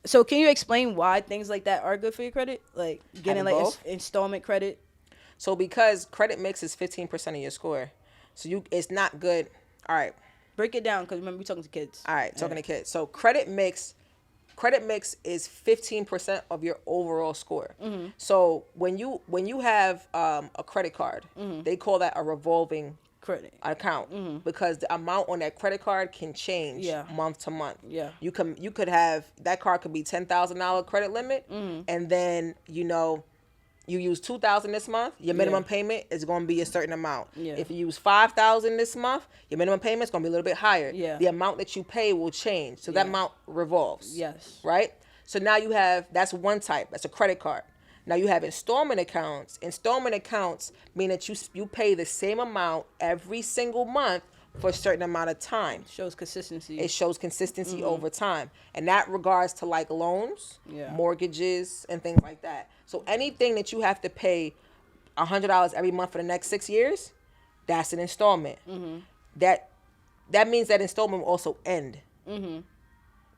So can you explain why things like that are good for your credit? Like getting like installment credit? So because credit mix is 15% of your score. So it's not good. All right. Break it down, because remember we're talking to kids. All right, talking to kids. So credit mix is 15% of your overall score. Mm-hmm. So when you have a credit card, mm-hmm. they call that a revolving credit account, mm-hmm. because the amount on that credit card can change month to month. Yeah, you could have that card could be $10,000 credit limit, mm-hmm. and then you use $2,000 this month, your minimum payment is going to be a certain amount. Yeah. If you use $5,000 this month, your minimum payment is going to be a little bit higher. Yeah. The amount that you pay will change. So that amount revolves. Yes. Right? So now that's one type. That's a credit card. Now you have installment accounts. Installment accounts mean that you pay the same amount every single month for a certain amount of time. Shows consistency. It shows consistency mm-hmm. over time. And that regards to like loans, mortgages, and things like that. So anything that you have to pay $100 every month for the next 6 years, that's an installment. Mm-hmm. That means that installment will also end. Mm-hmm.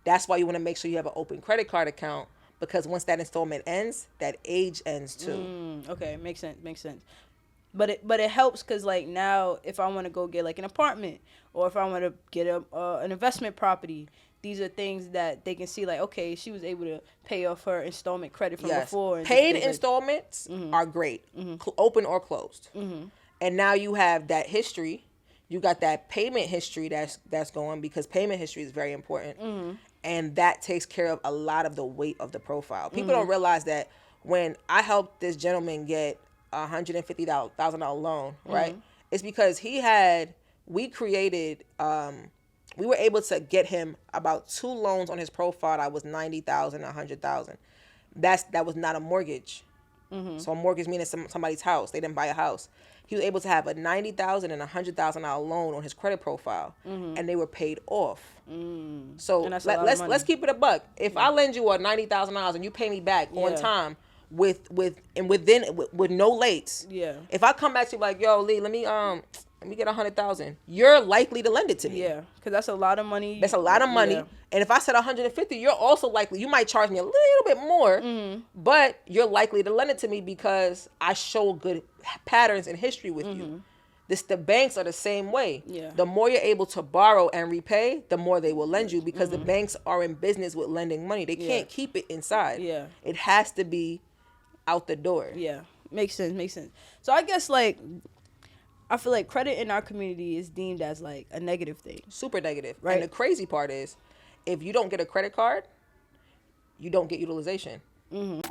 That's why you want to make sure you have an open credit card account, because once that installment ends, that age ends too. Okay, makes sense. But it helps, because like now if I want to go get like an apartment, or if I want to get an investment property, these are things that they can see, like, okay, she was able to pay off her installment credit from before. And paid installments are great, open or closed. Mm-hmm. And now you have that history. You got that payment history that's going, because payment history is very important. Mm-hmm. And that takes care of a lot of the weight of the profile. People don't realize that when I helped this gentleman get a $150,000 loan, right? It's because we were able to get him about 2 loans on his profile that was $90,000, $100,000. That was not a mortgage. Mm-hmm. So a mortgage meaning somebody's house. They didn't buy a house. He was able to have a $90,000 and $100,000 loan on his credit profile, and they were paid off. So let's keep it a buck. If I lend you a $90,000 and you pay me back on time with no lates, if I come back to you like, yo, Lee, let me get $100,000, you're likely to lend it to me. Yeah, because that's a lot of money. That's a lot of money. Yeah. And if I said 150, you're also likely, you might charge me a little bit more, but you're likely to lend it to me because I show good patterns and history with you. The banks are the same way. Yeah. The more you're able to borrow and repay, the more they will lend you, because the banks are in business with lending money. They can't keep it inside. Yeah. It has to be out the door. Yeah. Makes sense. So I guess like, I feel like credit in our community is deemed as like a negative thing. Super negative. Right. And the crazy part is, if you don't get a credit card, you don't get utilization. Mm-hmm.